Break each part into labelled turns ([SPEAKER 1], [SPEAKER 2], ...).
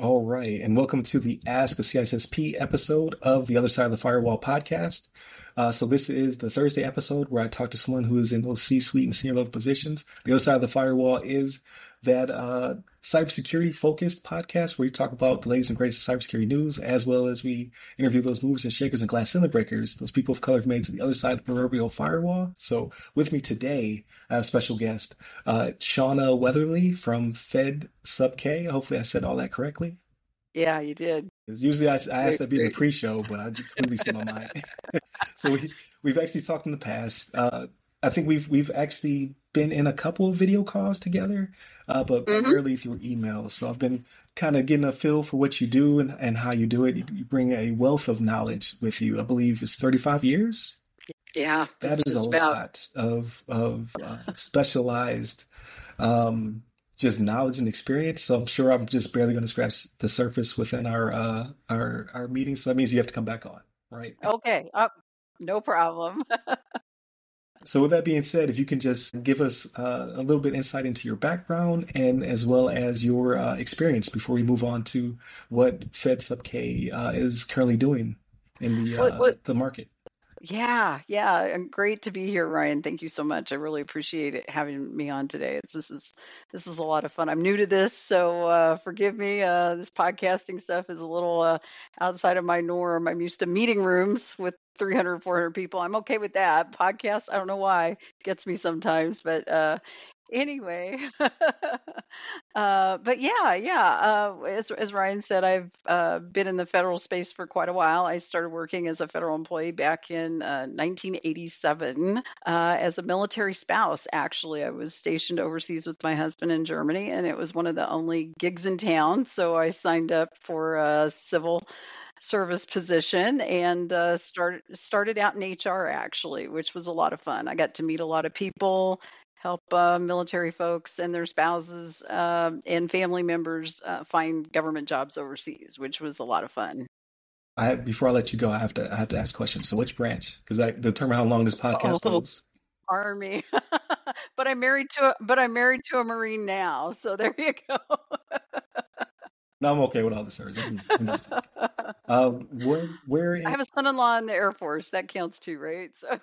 [SPEAKER 1] All right, and welcome to the Ask a CISSP episode of the Other Side of the Firewall podcast. So this is the Thursday episode where I talk to someone who is in those C-suite and senior level positions. The Other Side of the Firewall is that cybersecurity focused podcast where we talk about the latest and greatest cybersecurity news, as well as we interview those movers and shakers and glass ceiling breakers, those people of color who've made it to the other side of the proverbial firewall. So with me today, I have a special guest, Shauna Weatherly from FedSubK. Hopefully I said all that correctly.
[SPEAKER 2] Yeah, you did.
[SPEAKER 1] Because usually I ask
[SPEAKER 2] Great,
[SPEAKER 1] that be in the
[SPEAKER 2] great.
[SPEAKER 1] pre-show, but I just completely slipped my mind. So we've actually talked in the past. I think we've actually been in a couple of video calls together, but
[SPEAKER 2] hmm
[SPEAKER 1] primarily through email. So I've been kind of getting a feel for what you do and how you do it. You bring a wealth of knowledge with you. I believe it's 35 years.
[SPEAKER 2] Yeah,
[SPEAKER 1] That
[SPEAKER 2] it's
[SPEAKER 1] is a
[SPEAKER 2] just about.
[SPEAKER 1] lot of specialized just knowledge and experience. So I'm sure I'm just barely going to scratch the surface within our meeting. So that means you have to come back on, right?
[SPEAKER 2] Okay. No problem.
[SPEAKER 1] So with that being said, if you can just give us a little bit insight into your background and as well as your experience before we move on to what FedSubK is currently doing in
[SPEAKER 2] What?
[SPEAKER 1] the market.
[SPEAKER 2] Yeah. And great to be here, Ryan. Thank you so much. I really appreciate it having me on today. This is a lot of fun. I'm new to this, so forgive me. This podcasting stuff is a little outside of my norm. I'm used to meeting rooms with 300, 400 people. I'm okay with that. Podcasts, I don't know why, gets me sometimes, but anyway. But yeah. As Ryan said, I've been in the federal space for quite a while. I started working as a federal employee back in 1987 as a military spouse. Actually, I was stationed overseas with my husband in Germany, and it was one of the only gigs in town. So I signed up for a civil service position and started out in HR actually, which was a lot of fun. I got to meet a lot of people, help military folks and their spouses and family members find government jobs overseas, which was a lot of fun.
[SPEAKER 1] Before I let you go, I have to ask questions. So which branch? Because I determine how long this podcast
[SPEAKER 2] Oh,
[SPEAKER 1] goes.
[SPEAKER 2] Army. But I'm married to a Marine now, so there you go.
[SPEAKER 1] No, I'm okay with all the service. I can just talk. Where
[SPEAKER 2] I
[SPEAKER 1] in,
[SPEAKER 2] have a son-in-law in the Air Force. That counts too, right? So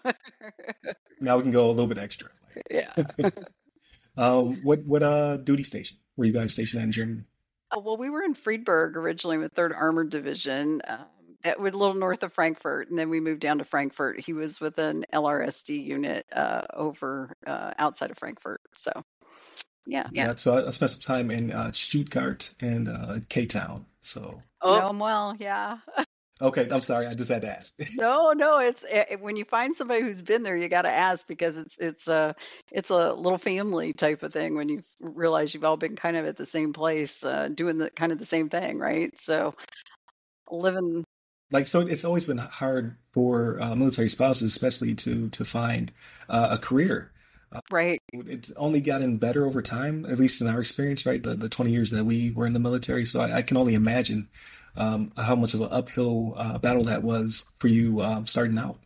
[SPEAKER 1] now we can go a little bit extra.
[SPEAKER 2] yeah.
[SPEAKER 1] What duty station were you guys stationed at in Germany?
[SPEAKER 2] Oh, well, we were in Friedberg originally with 3rd Armored Division, that was a little north of Frankfurt, and then we moved down to Frankfurt. He was with an LRSD unit over outside of Frankfurt. So, yeah.
[SPEAKER 1] Yeah, so I spent some time in Stuttgart and K-Town. So
[SPEAKER 2] Know him well, yeah.
[SPEAKER 1] okay, I'm sorry, I just had to ask.
[SPEAKER 2] No, it's when you find somebody who's been there, you got to ask because it's a little family type of thing when you realize you've all been kind of at the same place, doing the kind of the same thing, right? So living.
[SPEAKER 1] Like, so it's always been hard for military spouses, especially to find a career.
[SPEAKER 2] Right.
[SPEAKER 1] It's only gotten better over time, at least in our experience, right? The 20 years that we were in the military. So I can only imagine how much of an uphill battle that was for you starting out.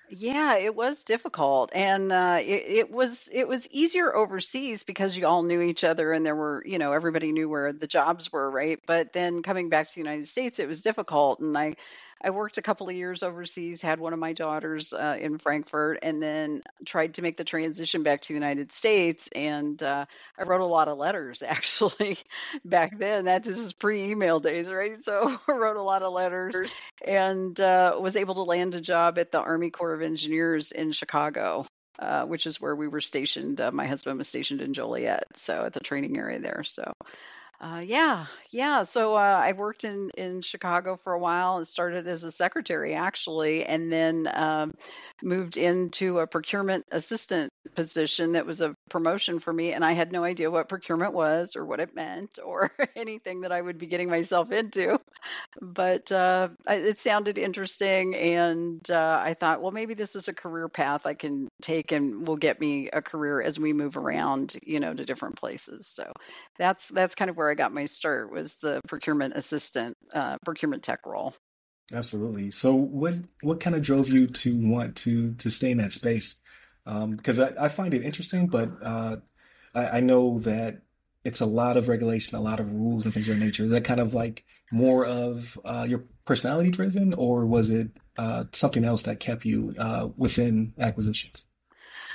[SPEAKER 2] Yeah, it was difficult, and it was easier overseas because you all knew each other, and there were, everybody knew where the jobs were, right? But then coming back to the United States, it was difficult, and I worked a couple of years overseas, had one of my daughters in Frankfurt, and then tried to make the transition back to the United States, and I wrote a lot of letters actually back then. This is pre-email days, right? So I wrote a lot of letters and was able to land a job at the Army Corps of Engineers in Chicago, which is where we were stationed. My husband was stationed in Joliet, so at the training area there. So yeah. So I worked in Chicago for a while and started as a secretary actually, and then moved into a procurement assistant position that was a promotion for me. And I had no idea what procurement was or what it meant or anything that I would be getting myself into. But it sounded interesting, and I thought, well, maybe this is a career path I can take and will get me a career as we move around, to different places. So that's kind of where I got my start was the procurement assistant, procurement tech role.
[SPEAKER 1] Absolutely. So what kind of drove you to want to stay in that space? Because I find it interesting, but I know that it's a lot of regulation, a lot of rules and things of that nature. Is that kind of like more of your personality driven, or was it something else that kept you within acquisitions?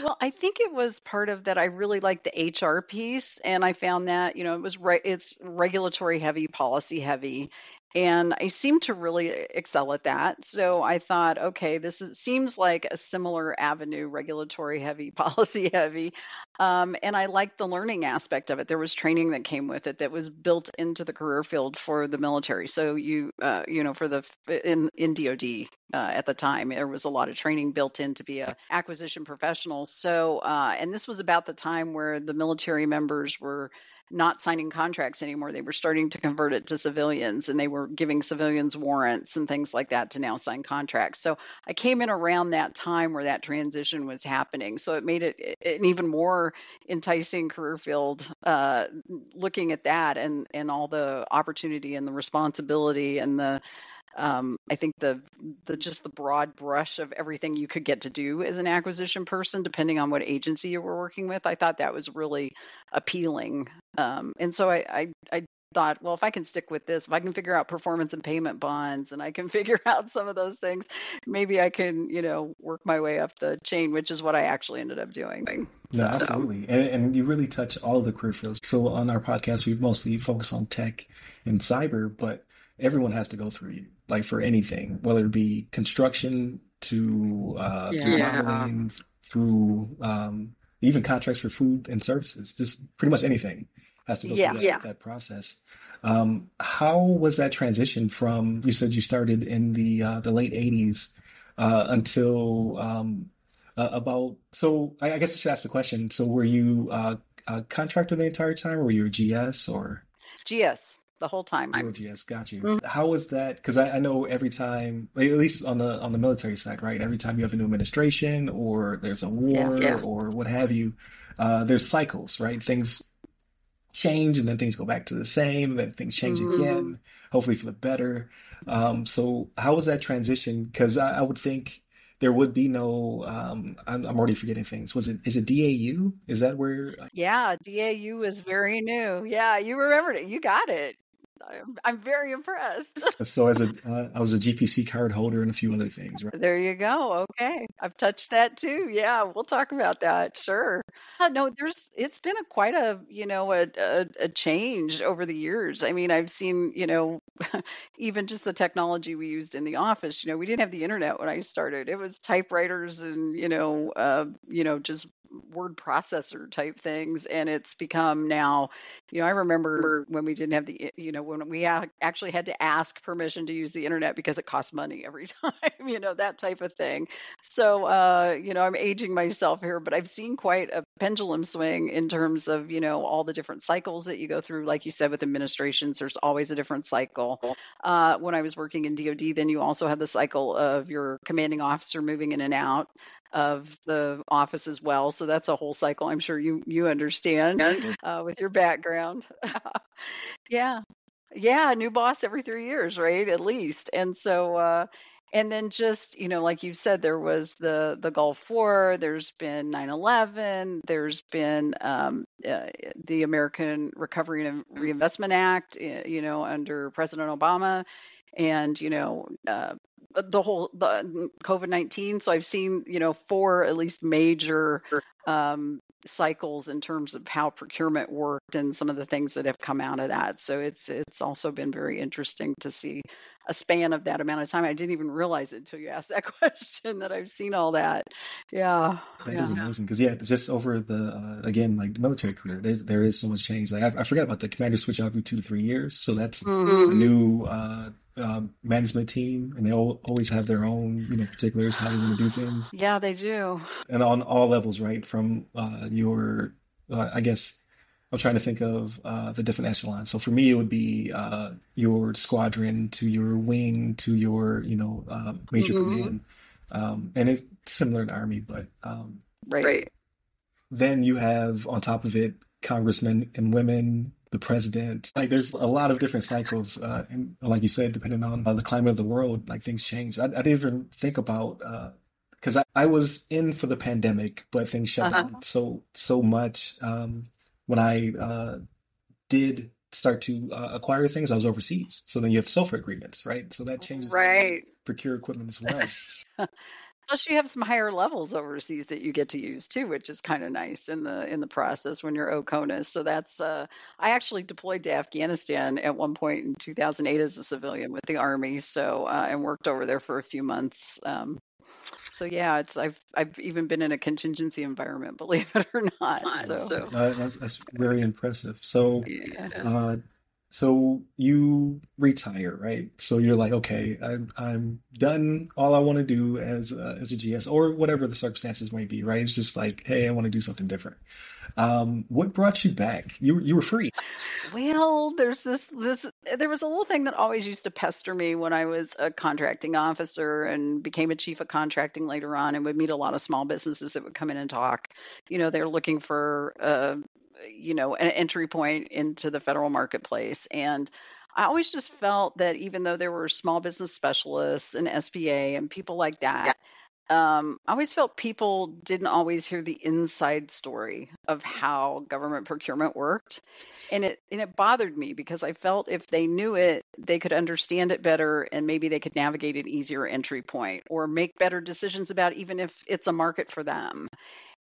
[SPEAKER 2] Well, I think it was part of that. I really liked the HR piece, and I found that, it's regulatory heavy, policy heavy, and I seem to really excel at that. So I thought, okay, seems like a similar avenue, regulatory heavy, policy heavy. And I liked the learning aspect of it. There was training that came with it that was built into the career field for the military. So for in DoD at the time, there was a lot of training built in to be a acquisition professional. So, and this was about the time where the military members were not signing contracts anymore. They were starting to convert it to civilians, and they were giving civilians warrants and things like that to now sign contracts. So I came in around that time where that transition was happening. So it made it an even more enticing career field, looking at that and all the opportunity and the responsibility and I think the just the broad brush of everything you could get to do as an acquisition person, depending on what agency you were working with, I thought that was really appealing. And so I thought, well, if I can stick with this, if I can figure out performance and payment bonds, and I can figure out some of those things, maybe I can, work my way up the chain, which is what I actually ended up doing.
[SPEAKER 1] No,
[SPEAKER 2] So
[SPEAKER 1] absolutely. And you really touch all of the career fields. So on our podcast, we mostly focus on tech and cyber, but everyone has to go through you, like for anything, whether it be construction to through
[SPEAKER 2] yeah.
[SPEAKER 1] modeling, through even contracts for food and services, just pretty much anything has to go through
[SPEAKER 2] Yeah.
[SPEAKER 1] that process. How was that transition from, you said you started in the late 80s until about, so I guess I should ask the question. So were you a contractor the entire time, or were you a GS or?
[SPEAKER 2] GS the whole time.
[SPEAKER 1] You were a GS, got you. How was that? Because I know every time, like, at least on the military side, right? Every time you have a new administration or there's a
[SPEAKER 2] Yeah.
[SPEAKER 1] war or what have you, there's cycles, right? Things change and then things go back to the same, then things change again, hopefully for the better. So how was that transition? Because I would think there would be no, I'm already forgetting things. Is it DAU? Is that where?
[SPEAKER 2] Yeah, DAU is very new. Yeah, you remembered it. You got it. I'm very impressed.
[SPEAKER 1] So I was a GPC card holder and a few other things, right?
[SPEAKER 2] There you go. Okay. I've touched that too. Yeah, we'll talk about that. Sure. No, it's been quite a change over the years. I mean, I've seen, even just the technology we used in the office, we didn't have the internet when I started. It was typewriters and, just word processor type things. And it's become now, I remember when we didn't have when we actually had to ask permission to use the internet because it cost money every time, that type of thing. So, I'm aging myself here, but I've seen quite a pendulum swing in terms of, all the different cycles that you go through. Like you said, with administrations, there's always a different cycle. When I was working in DoD, then you also had the cycle of your commanding officer moving in and out of the office as well. So that's a whole cycle. I'm sure you understand with your background. Yeah. Yeah, new boss every 3 years, right? At least. And so and then just, like you said, there was the Gulf War, there's been 9/11, there's been the American Recovery and Reinvestment Act, under President Obama, and the COVID-19. So I've seen, four at least major cycles in terms of how procurement worked and some of the things that have come out of that. So it's also been very interesting to see a span of that amount of time. I didn't even realize it until you asked that question that I've seen all that. Yeah.
[SPEAKER 1] That is amazing because yeah, just over the again like the military career, there is so much change. Like I forget about the commander switch out every 2 to 3 years, so that's a new management team, and they always have their own particulars how they want to do things,
[SPEAKER 2] Yeah, they do.
[SPEAKER 1] and on all levels, right? From your I guess I'm trying to think of the different echelons. So for me, it would be your squadron to your wing to your major command. And it's similar in Army, but
[SPEAKER 2] Right.
[SPEAKER 1] then you have on top of it congressmen and women, the president. Like there's a lot of different cycles, and like you said, depending on the climate of the world, like things change. I didn't even think about because I was in for the pandemic, but things shut down so much when I did start to acquire things, I was overseas. So then you have SOFR agreements, right? So that changes how you
[SPEAKER 2] Right.
[SPEAKER 1] procure equipment as well.
[SPEAKER 2] Plus, you have some higher levels overseas that you get to use too, which is kind of nice in the process when you're OCONUS. So that's I actually deployed to Afghanistan at one point in 2008 as a civilian with the Army. So and worked over there for a few months. So yeah, it's I've even been in a contingency environment, believe it or not. So
[SPEAKER 1] That's very impressive. So,
[SPEAKER 2] yeah.
[SPEAKER 1] uh, so you retire, right? So you're like, okay, I'm done. All I want to do as a GS or whatever the circumstances may be, right? It's just like, hey, I want to do something different. What brought you back? You were free.
[SPEAKER 2] Well, there's this there was a little thing that always used to pester me when I was a contracting officer and became a chief of contracting later on and would meet a lot of small businesses that would come in and talk. They're looking for an entry point into the federal marketplace. And I always just felt that even though there were small business specialists and SBA and people like that, I always felt people didn't always hear the inside story of how government procurement worked. And it bothered me because I felt if they knew it, they could understand it better and maybe they could navigate an easier entry point or make better decisions about even if it's a market for them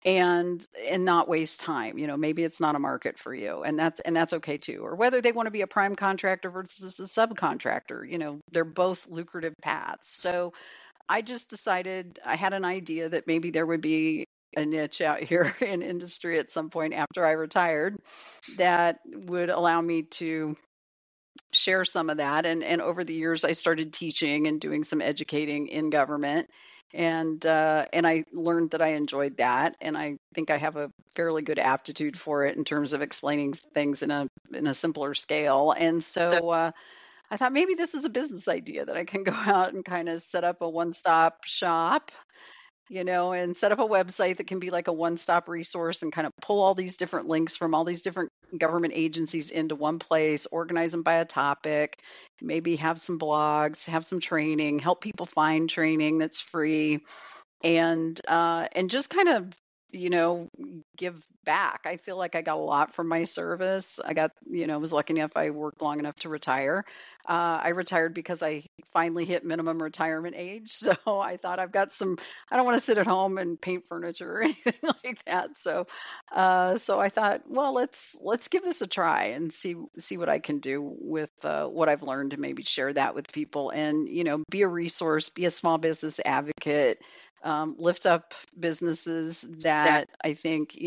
[SPEAKER 2] and not waste time. Maybe it's not a market for you and that's okay too. Or whether they want to be a prime contractor versus a subcontractor, they're both lucrative paths. So I just decided I had an idea that maybe there would be a niche out here in industry at some point after I retired that would allow me to share some of that. And over the years, I started teaching and doing some educating in government. And I learned that I enjoyed that, and I think I have a fairly good aptitude for it in terms of explaining things in a simpler scale. And so I thought maybe this is a business idea that I can go out and kind of set up a one-stop shop, and set up a website that can be like a one-stop resource and kind of pull all these different links from all these different government agencies into one place, organize them by a topic, maybe have some blogs, have some training, help people find training that's free, and just kind of you know give back. I feel like I got a lot from my service. I got was lucky enough I worked long enough to retire. I retired because I finally hit minimum retirement age, so I thought I don't want to sit at home and paint furniture or anything like that. So I thought, well, let's give this a try and see what I can do with what I've learned and maybe share that with people and be a resource, be a small business advocate, lift up businesses that I think,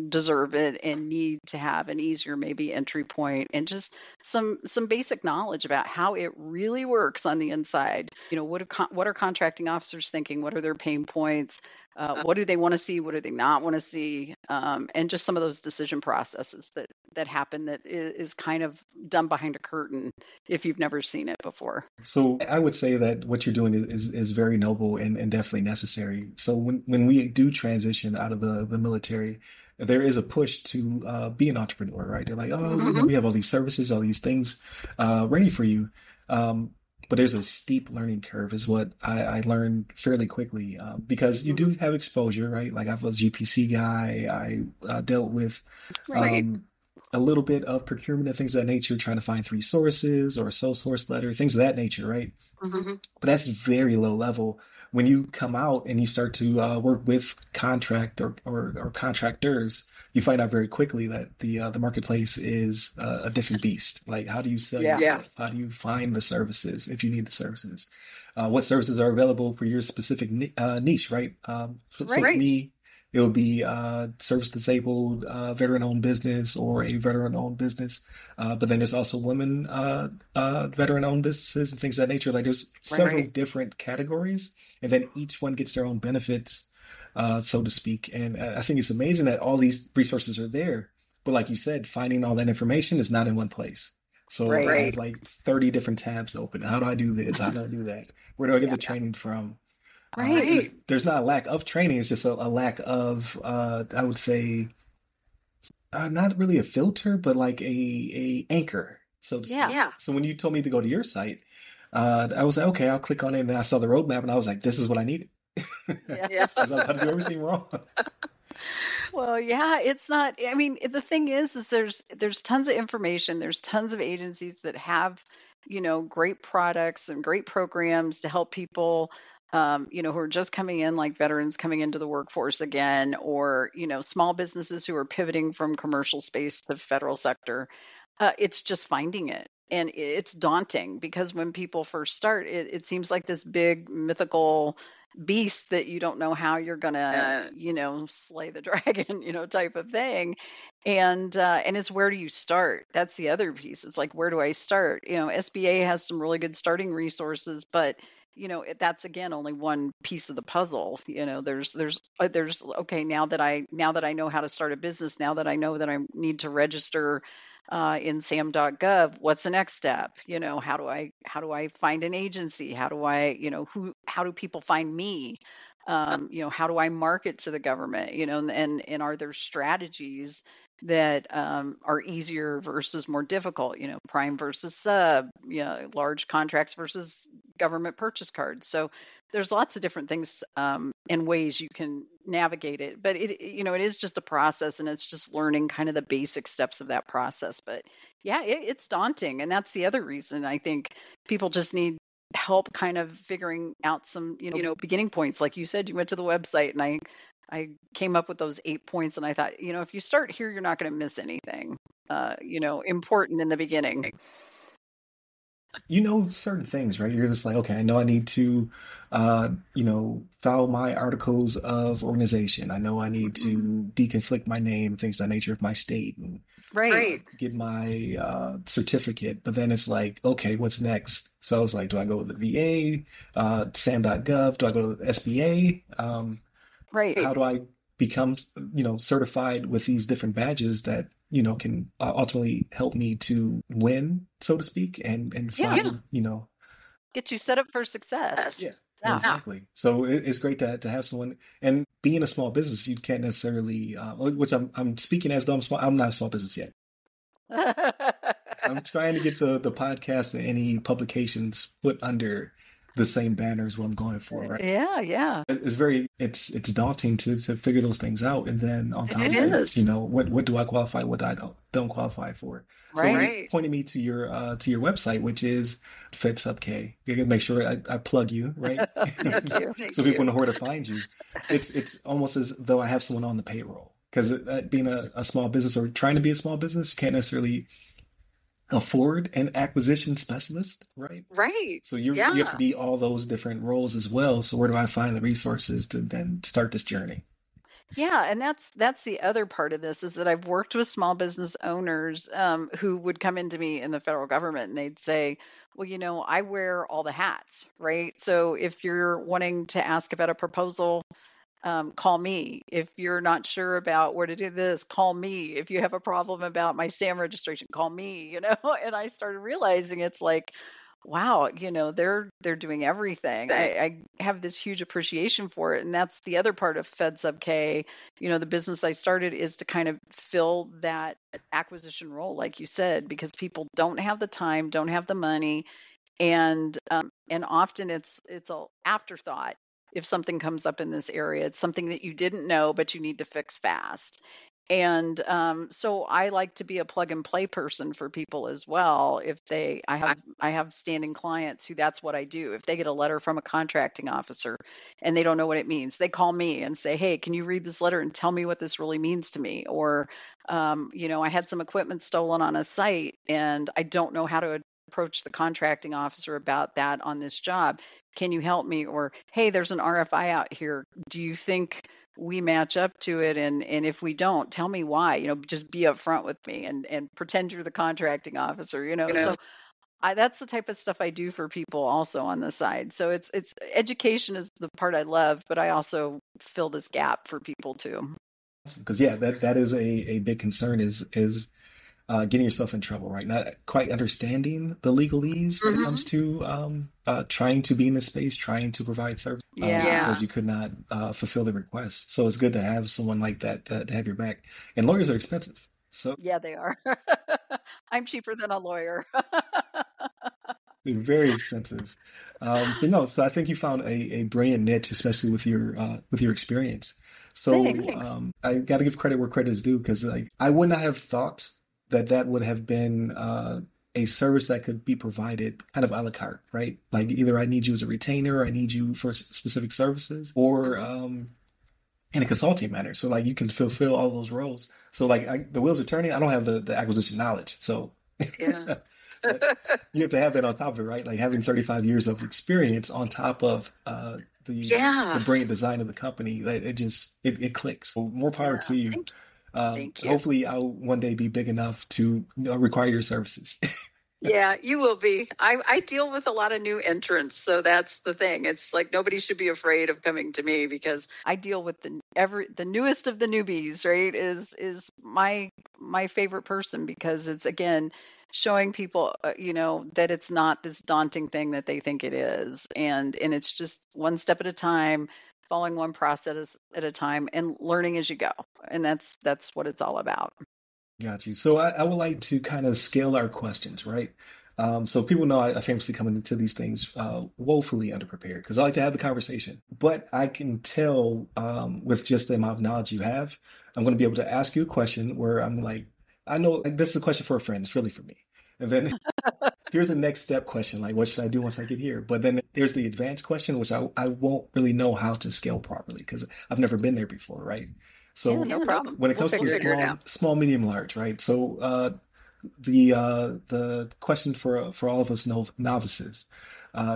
[SPEAKER 2] deserve it and need to have an easier maybe entry point and just some basic knowledge about how it really works on the inside. What are contracting officers thinking? What are their pain points? What do they want to see? What do they not want to see? And just some of those decision processes that happen that is kind of done behind a curtain if you've never seen it before.
[SPEAKER 1] So I would say that what you're doing is very noble and definitely necessary. So when we do transition out of the military, there is a push to be an entrepreneur, right? They're like, oh, we have all these services, all these things ready for you. But there's a steep learning curve, is what I learned fairly quickly because you do have exposure, right? Like I was a GPC guy. I dealt with
[SPEAKER 2] Right.
[SPEAKER 1] a little bit of procurement and things of that nature, trying to find three sources or a sole source letter, things of that nature, right?
[SPEAKER 2] hmm
[SPEAKER 1] But that's very low level. When you come out and you start to work with contract or contractors, you find out very quickly that the marketplace is a different beast. Like, how do you sell
[SPEAKER 2] Yeah.
[SPEAKER 1] yourself? How do you find the services if you need the services? What services are available for your specific niche, right? So for
[SPEAKER 2] Right.
[SPEAKER 1] me, it would be service disabled, veteran-owned business or a veteran-owned business. But then there's also women veteran-owned businesses and things of that nature. Like there's several
[SPEAKER 2] Right.
[SPEAKER 1] different categories, and then each one gets their own benefits, so to speak. And I think it's amazing that all these resources are there. But like you said, finding all that information is not in one place. So I
[SPEAKER 2] Right.
[SPEAKER 1] have like 30 different tabs open. How do I do this? How do I do that? Where do I get
[SPEAKER 2] Yeah.
[SPEAKER 1] the training from?
[SPEAKER 2] Right.
[SPEAKER 1] There's not a lack of training. It's just a lack of, I would say, not really a filter, but like a anchor, so to
[SPEAKER 2] Yeah.
[SPEAKER 1] speak. Yeah. So when you told me to go to your site, I was like, okay, I'll click on it. And then I saw the roadmap and I was like, this is what I needed.
[SPEAKER 2] Yeah.
[SPEAKER 1] Because I was about to do everything wrong.
[SPEAKER 2] Well, yeah, it's not. I mean, the thing is there's tons of information. There's tons of agencies that have, great products and great programs to help people, who are just coming in, like veterans coming into the workforce again, or small businesses who are pivoting from commercial space to federal sector. It's just finding it. And it's daunting because when people first start, it seems like this big mythical beast that you don't know how you're gonna, slay the dragon, type of thing. And it's where do you start? That's the other piece. It's like, where do I start? SBA has some really good starting resources, but that's again only one piece of the puzzle. There's okay, now that I know how to start a business, now that I know that I need to register in sam.gov, what's the next step? How do I find an agency? How do people find me? How do I market to the government? And are there strategies that are easier versus more difficult? Prime versus sub, large contracts versus government purchase cards. So there's lots of different things and ways you can navigate it, but it is just a process, and it's just learning kind of the basic steps of that process. But yeah, it's daunting, and that's the other reason I think people just need help kind of figuring out some beginning points. Like you said, you went to the website, and I came up with those 8 points, and I thought, if you start here, you're not going to miss anything important in the beginning.
[SPEAKER 1] Certain things, right? You're just like, okay, I know I need to, file my articles of organization. I know I need to deconflict my name, things of that nature of my state, and
[SPEAKER 2] Right.
[SPEAKER 1] get my certificate. But then it's like, okay, what's next? So it's like, do I go with the VA, sam.gov? Do I go to the SBA?
[SPEAKER 2] Right.
[SPEAKER 1] How do I become, certified with these different badges that, can ultimately help me to win, so to speak, and
[SPEAKER 2] Yeah.
[SPEAKER 1] find,
[SPEAKER 2] Get you set up for success.
[SPEAKER 1] yeah,
[SPEAKER 2] Yeah.
[SPEAKER 1] exactly. So it's great to have someone, and being a small business, you can't necessarily, which I'm speaking as though I'm not a small business yet. I'm trying to get the podcast and any publications put under the same banner as what I'm going for, right?
[SPEAKER 2] Yeah, yeah.
[SPEAKER 1] It's daunting to figure those things out, and then on top
[SPEAKER 2] It
[SPEAKER 1] of it,
[SPEAKER 2] is.
[SPEAKER 1] what do I qualify, what I don't qualify for. So
[SPEAKER 2] Right.
[SPEAKER 1] you pointed me to your website, which is FedSubK. You gotta make sure I plug you, right?
[SPEAKER 2] Thank you.
[SPEAKER 1] So people know where to find you. It's almost as though I have someone on the payroll, because being a small business or trying to be a small business, you can't necessarily afford an acquisition specialist, right?
[SPEAKER 2] Right.
[SPEAKER 1] So you have to be all those different roles as well. So where do I find the resources to then start this journey?
[SPEAKER 2] Yeah, and that's the other part of this is that I've worked with small business owners who would come into me in the federal government, and they'd say, "Well, I wear all the hats, right? So if you're wanting to ask about a proposal, call me. If you're not sure about where to do this, call me. If you have a problem about my SAM registration, call me." And I started realizing it's like, wow, they're doing everything. I have this huge appreciation for it. And that's the other part of FedSubK. The business I started is to kind of fill that acquisition role, like you said, because people don't have the time, don't have the money, and often it's a afterthought. If something comes up in this area, it's something that you didn't know but you need to fix fast. And so I like to be a plug and play person for people as well. If they I have standing clients who that's what I do. If they get a letter from a contracting officer and they don't know what it means, they call me and say, "Hey, can you read this letter and tell me what this really means to me?" Or I had some equipment stolen on a site and I don't know how to approach the contracting officer about that on this job. Can you help me? Or, hey, there's an RFI out here. Do you think we match up to it? And if we don't, tell me why. Just be upfront with me and pretend you're the contracting officer. So that's the type of stuff I do for people also on the side. So it's education is the part I love, but I also fill this gap for people too.
[SPEAKER 1] Because yeah, that is a big concern is getting yourself in trouble, right? Not quite understanding the legalese when it comes to trying to be in this space, trying to provide service,
[SPEAKER 2] Yeah.
[SPEAKER 1] because you could not fulfill the request. So it's good to have someone like that to have your back. And lawyers are expensive. So
[SPEAKER 2] Yeah, they are. I'm cheaper than a lawyer.
[SPEAKER 1] They're very expensive. So no, so I think you found a brilliant niche, especially with your experience. So
[SPEAKER 2] Thanks.
[SPEAKER 1] I got to give credit where credit is due because like I would not have thought that that would have been a service that could be provided kind of a la carte, right? Like either I need you as a retainer, or I need you for specific services, or
[SPEAKER 2] Hmm.
[SPEAKER 1] in a consulting manner. So like you can fulfill all those roles. So like the wheels are turning. I don't have the acquisition knowledge, so
[SPEAKER 2] Yeah.
[SPEAKER 1] that you have to have that on top of it, right? Like having 35 years of experience on top of the
[SPEAKER 2] Yeah.
[SPEAKER 1] brilliant design of the company, that it clicks. So more power
[SPEAKER 2] Yeah.
[SPEAKER 1] to you.
[SPEAKER 2] Thank you.
[SPEAKER 1] Hopefully, I'll one day be big enough to require your services.
[SPEAKER 2] Yeah, you will be. I deal with a lot of new entrants, so that's the thing. It's like nobody should be afraid of coming to me because I deal with the newest of the newbies, right? Is my favorite person because it's again showing people, that it's not this daunting thing that they think it is, and it's just one step at a time, following one process at a time, and learning as you go, and that's what it's all about.
[SPEAKER 1] Got you. So I would like to kind of scale our questions, right? So people know I famously come into these things woefully underprepared because I like to have the conversation. But I can tell with just the amount of knowledge you have, I'm going to be able to ask you a question where I'm like, I know like, this is a question for a friend. It's really for me. And then here's the next step question, like what should I do once I get here? But then there's the advanced question, which I won't really know how to scale properly because I've never been there before, right?
[SPEAKER 2] Yeah,
[SPEAKER 1] So
[SPEAKER 2] no problem.
[SPEAKER 1] when it
[SPEAKER 2] We'll
[SPEAKER 1] comes to the
[SPEAKER 2] figure it out.
[SPEAKER 1] small, medium, large, right? So the question for all of us novices.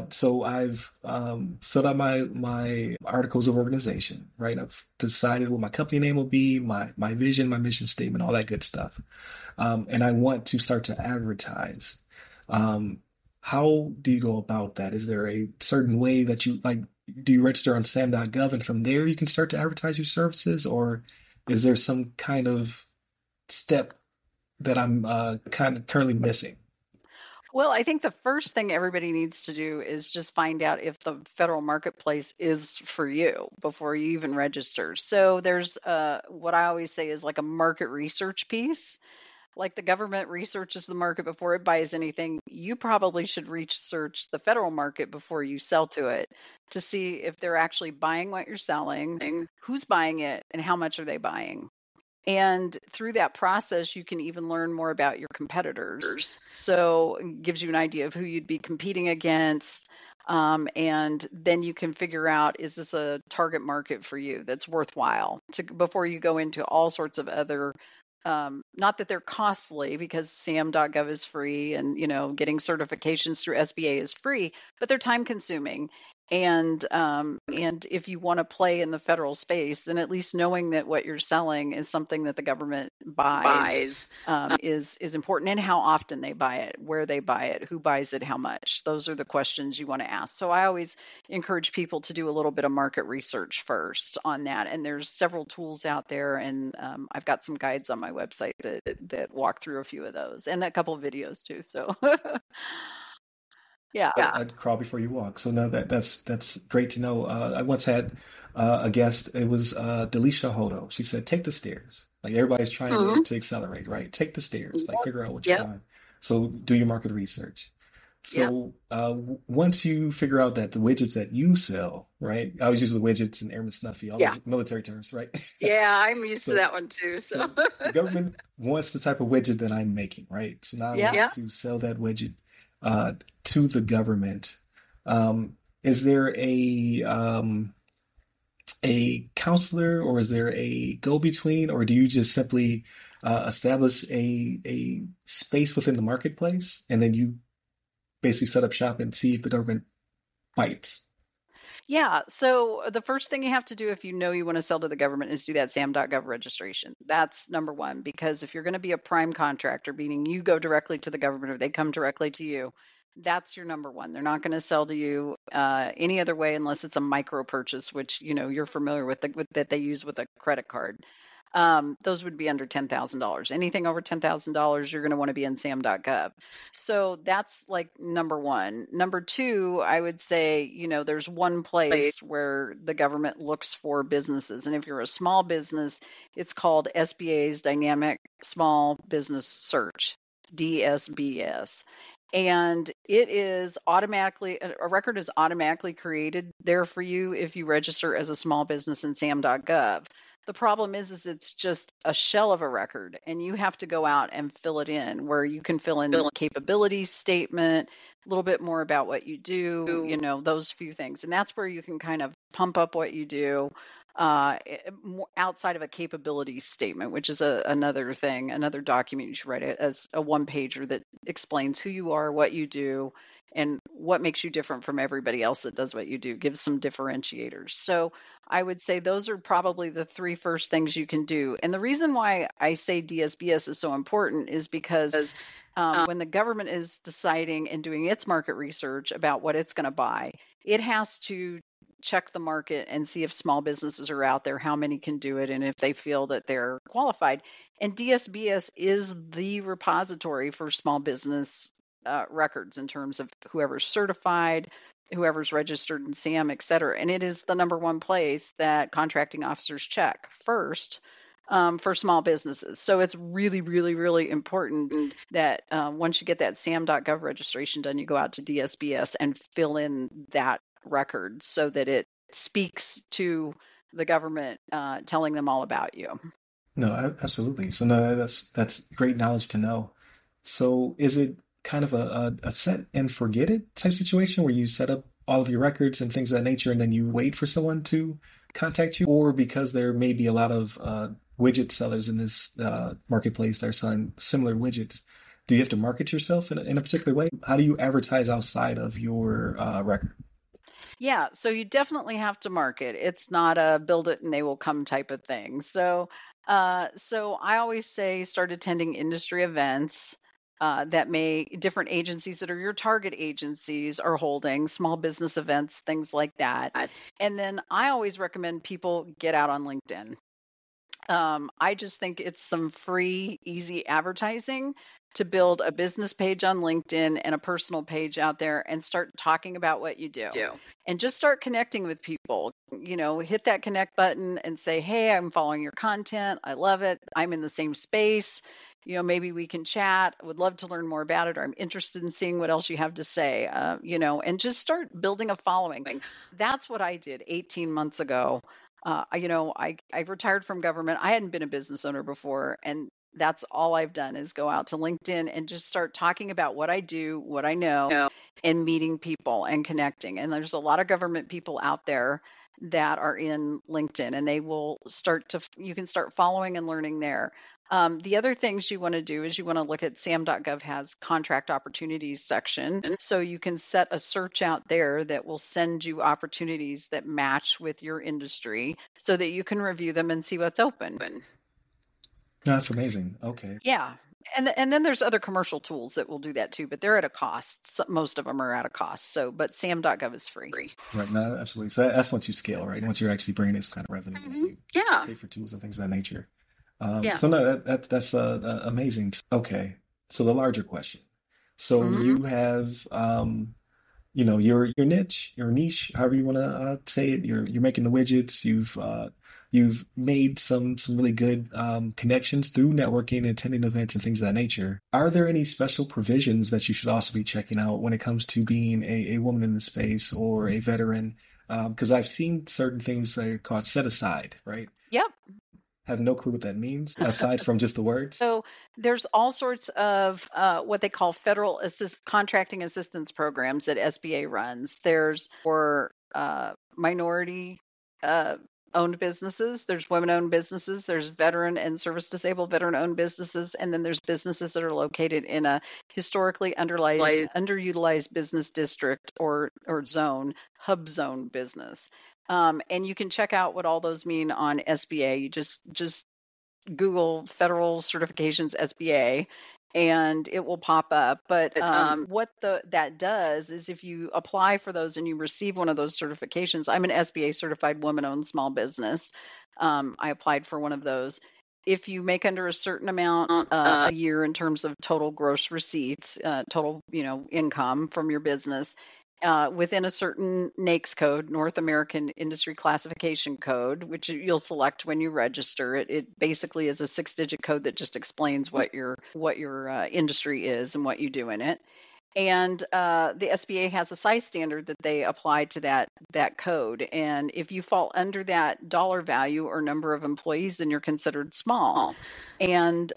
[SPEAKER 1] So I've filled out my articles of organization, right? I've decided what my company name will be, my vision, my mission statement, all that good stuff. And I want to start to advertise. Um, how do you go about that? Is there a certain way that you like? Do you register on sam.gov and from there you can start to advertise your services, or is there some kind of step that I'm kind of currently missing?
[SPEAKER 2] Well, I think the first thing everybody needs to do is just find out if the federal marketplace is for you before you even register. So there's what I always say is like a market research piece. Like the government researches the market before it buys anything, you probably should research the federal market before you sell to it to see if they're actually buying what you're selling, who's buying it, and how much are they buying. And through that process, you can even learn more about your competitors. So it gives you an idea of who you'd be competing against. And then you can figure out, is this a target market for you that's worthwhile to before you go into all sorts of other, not that they're costly because sam.gov is free and getting certifications through SBA is free, but they're time consuming. And if you want to play in the federal space, then at least knowing that what you're selling is something that the government buys is important, and how often they buy it, where they buy it, who buys it, how much. Those are the questions you want to ask. So I always encourage people to do a little bit of market research first on that. And there's several tools out there, and I've got some guides on my website that walk through a few of those, and a couple of videos too. So yeah.
[SPEAKER 1] I'd crawl before you walk. So no, that's great to know. I once had a guest. It was Delisha Hodo. She said, "Take the stairs." Like everybody's trying to accelerate, right? Take the stairs. Like figure out what you're doing. So do your market research.
[SPEAKER 2] Yep.
[SPEAKER 1] So once you figure out that the widgets that you sell, right? I always use the widgets and Airman Snuffy, all
[SPEAKER 2] Yeah.
[SPEAKER 1] those military terms, right?
[SPEAKER 2] Yeah, I'm used to
[SPEAKER 1] So
[SPEAKER 2] that one too. So
[SPEAKER 1] so the government wants the type of widget that I'm making, right? So now I
[SPEAKER 2] yeah.
[SPEAKER 1] want to sell that widget uh, to the government. Is there a counselor, or is there a go-between, or do you just simply establish a space within the marketplace and then you basically set up shop and see if the government bites?
[SPEAKER 2] Yeah. So the first thing you have to do if you know you want to sell to the government is do that sam.gov registration. That's number one, because if you're going to be a prime contractor, meaning you go directly to the government or they come directly to you, that's your number one. They're not going to sell to you any other way unless it's a micro purchase, which you're familiar with, with that they use with a credit card. Those would be under $10,000. Anything over $10,000, you're going to want to be in sam.gov. So that's like number one. Number two, I would say, there's one place where the government looks for businesses. And if you're a small business, it's called SBA's Dynamic Small Business Search, DSBS. and it is automatically a record is automatically created there for you if you register as a small business in sam.gov. The problem is it's just a shell of a record, and you have to go out and fill it in, where you can fill in capabilities statement, a little bit more about what you do, those few things. And that's where you can kind of pump up what you do outside of a capabilities statement, which is another thing, another document you should write it as a one pager that explains who you are, what you do, and what makes you different from everybody else that does what you do. Give some differentiators. So I would say those are probably the three first things you can do. And the reason why I say DSBS is so important is because when the government is deciding and doing its market research about what it's going to buy, it has to check the market and see if small businesses are out there, how many can do it, and if they feel that they're qualified. And DSBS is the repository for small business records in terms of whoever's certified, whoever's registered in SAM, et cetera. And it is the number one place that contracting officers check first for small businesses. So it's really, really, really important that once you get that sam.gov registration done, you go out to DSBS and fill in that record so that it speaks to the government, telling them all about you.
[SPEAKER 1] No, absolutely. So no, that's great knowledge to know. So is it kind of a set and forget it type situation where you set up all of your records and things of that nature and then you wait for someone to contact you? Or because there may be a lot of widget sellers in this marketplace that are selling similar widgets, do you have to market yourself in a particular way? How do you advertise outside of your record?
[SPEAKER 2] Yeah, so you definitely have to market. It's not a build it and they will come type of thing. So I always say start attending industry events that different agencies that are your target agencies are holding small business events, things like that. And then I always recommend people get out on LinkedIn. I just think it's some free, easy advertising to build a business page on LinkedIn and a personal page out there and start talking about what you do and just start connecting with people. Hit that connect button and say, hey, I'm following your content. I love it. I'm in the same space. Maybe we can chat. I would love to learn more about it, or I'm interested in seeing what else you have to say, and just start building a following. That's what I did 18 months ago. I retired from government. I hadn't been a business owner before, and that's all I've done is go out to LinkedIn and just start talking about what I do, what I know, and meeting people and connecting. And there's a lot of government people out there that are in LinkedIn, and you can start following and learning there. The other things you want to do is you want to look at sam.gov has contract opportunities section. So you can set a search out there that will send you opportunities that match with your industry so that you can review them and see what's open.
[SPEAKER 1] That's amazing. Okay.
[SPEAKER 2] Yeah. And then there's other commercial tools that will do that too, but they're at a cost. Most of them are at a cost. But sam.gov is free.
[SPEAKER 1] Right. No, absolutely. So that's once you scale, right? Once you're actually bringing this kind of revenue, that you
[SPEAKER 2] Yeah.
[SPEAKER 1] pay for tools and things of that nature.
[SPEAKER 2] Yeah.
[SPEAKER 1] So no, that's amazing. Okay. So the larger question. So
[SPEAKER 2] Mhm.
[SPEAKER 1] you have your niche, your niche, however you want to say it. You're making the widgets. You've made some really good connections through networking, attending events, and things of that nature. Are there any special provisions that you should also be checking out when it comes to being a woman in the space or a veteran? Because I've seen certain things that are called set aside, right?
[SPEAKER 2] Yep.
[SPEAKER 1] Have no clue what that means aside from just the words.
[SPEAKER 2] So there's all sorts of what they call federal contracting assistance programs that SBA runs. There's for minority owned businesses, there's women owned businesses, there's veteran and service disabled veteran owned businesses, and then there's businesses that are located in a historically underutilized business district or zone, hub zone business. And you can check out what all those mean on SBA. You just Google federal certifications SBA and it will pop up. But what that does is if you apply for those and you receive one of those certifications, I'm an SBA certified woman-owned small business. I applied for one of those. If you make under a certain amount a year in terms of total gross receipts, total income from your business, within a certain NAICS code, North American Industry Classification Code, which you'll select when you register. It basically is a 6-digit code that just explains what your industry is and what you do in it. And the SBA has a size standard that they apply to that code. And if you fall under that dollar value or number of employees, then you're considered small. And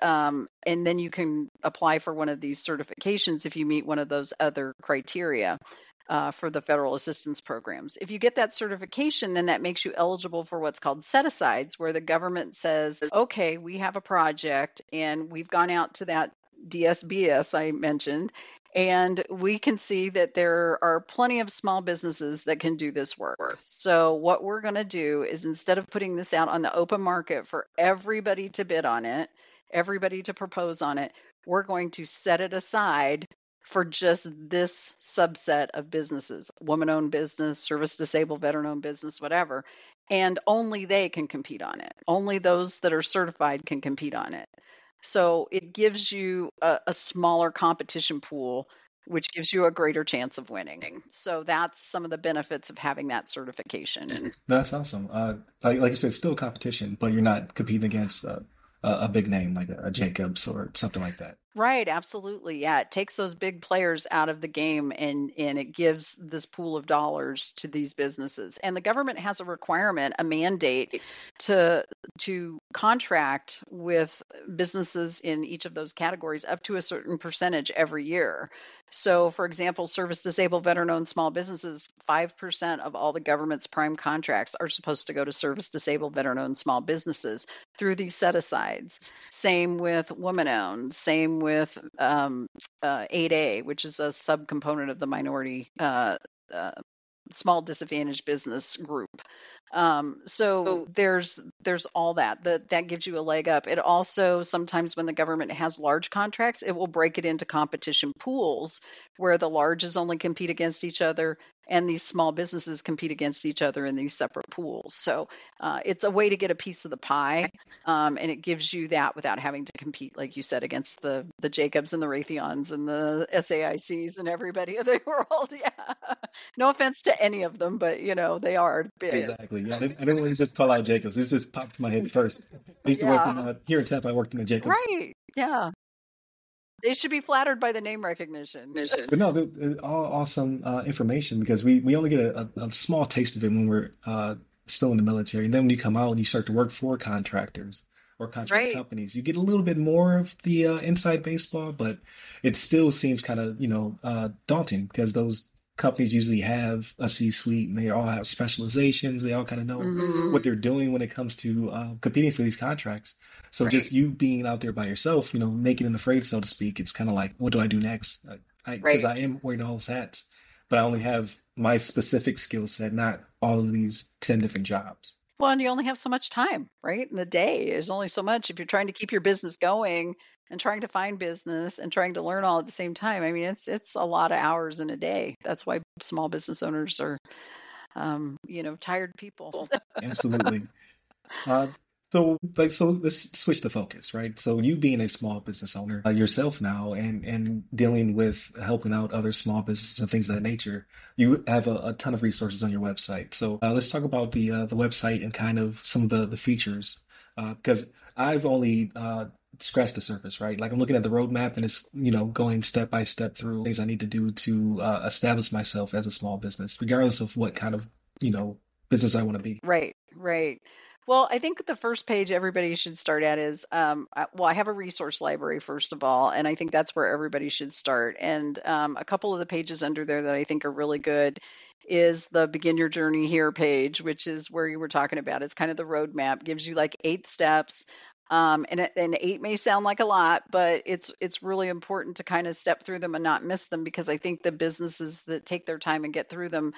[SPEAKER 2] then you can apply for one of these certifications if you meet one of those other criteria. For the federal assistance programs. If you get that certification, then that makes you eligible for what's called set-asides, where the government says, okay, we have a project and we've gone out to that DSBS I mentioned, and we can see that there are plenty of small businesses that can do this work. So what we're going to do is, instead of putting this out on the open market for everybody to bid on it, everybody to propose on it, we're going to set it aside for just this subset of businesses, woman-owned business, service-disabled, veteran-owned business, whatever, and only they can compete on it. Only those that are certified can compete on it. So it gives you a smaller competition pool, which gives you a greater chance of winning. So that's some of the benefits of having that certification.
[SPEAKER 1] That's awesome. Like you said, it's still competition, but you're not competing against a big name like a Jacobs or something like that.
[SPEAKER 2] Right, absolutely. Yeah, it takes those big players out of the game, and it gives this pool of dollars to these businesses. And the government has a requirement, a mandate to contract with businesses in each of those categories up to a certain percentage every year. So, for example, service disabled, veteran owned small businesses, 5% of all the government's prime contracts are supposed to go to service disabled, veteran owned small businesses through these set asides. Same with woman owned, same with 8A, which is a subcomponent of the minority uh, small disadvantaged business group. So there's all that gives you a leg up. It also, sometimes when the government has large contracts, it will break it into competition pools where the larges only compete against each other and these small businesses compete against each other in these separate pools. So it's a way to get a piece of the pie, and it gives you that without having to compete, like you said, against the Jacobs and the Raytheons and the SAICs and everybody in the world. Yeah. No offense to any of them, but they are big.
[SPEAKER 1] Exactly. Yeah, I didn't want to just call out Jacobs. This just popped in my head first. I used to work in
[SPEAKER 2] Yeah.
[SPEAKER 1] here in Tampa. I worked in the Jacobs.
[SPEAKER 2] Right. Yeah. They should be flattered by the name recognition.
[SPEAKER 1] But no, all awesome information because we only get a small taste of it when we're still in the military, and then when you come out and you start to work for contractors or contract
[SPEAKER 2] Right.
[SPEAKER 1] companies, you get a little bit more of the inside baseball, but it still seems kind of daunting because those companies usually have a C-suite and they all have specializations. They all kind of know what they're doing when it comes to competing for these contracts. So just
[SPEAKER 2] Right.
[SPEAKER 1] you being out there by yourself, making it afraid, so to speak, it's kind of like, what do I do next? Because
[SPEAKER 2] Right.
[SPEAKER 1] I am wearing all those hats, but I only have my specific skill set, not all of these 10 different jobs.
[SPEAKER 2] Well, and you only have so much time, right? In the day, there's only so much. If you're trying to keep your business going and trying to find business and trying to learn all at the same time, I mean, it's a lot of hours in a day. That's why small business owners are, tired people.
[SPEAKER 1] Absolutely. Uh, so let's switch the focus, right? So you being a small business owner yourself now and dealing with helping out other small businesses and things of that nature, you have a ton of resources on your website. So let's talk about the website and kind of some of the features, because I've only scratched the surface, right? Like I'm looking at the roadmap and it's, going step by step through things I need to do to establish myself as a small business, regardless of what kind of, business I want to be.
[SPEAKER 2] Right, right. Well, I think the first page everybody should start at is, well, I have a resource library, first of all, and I think that's where everybody should start. And a couple of the pages under there that I think are really good is the Begin Your Journey Here page, which is where you were talking about. It's kind of the roadmap, gives you like 8 steps. And 8 may sound like a lot, but it's really important to kind of step through them and not miss them, because I think the businesses that take their time and get through them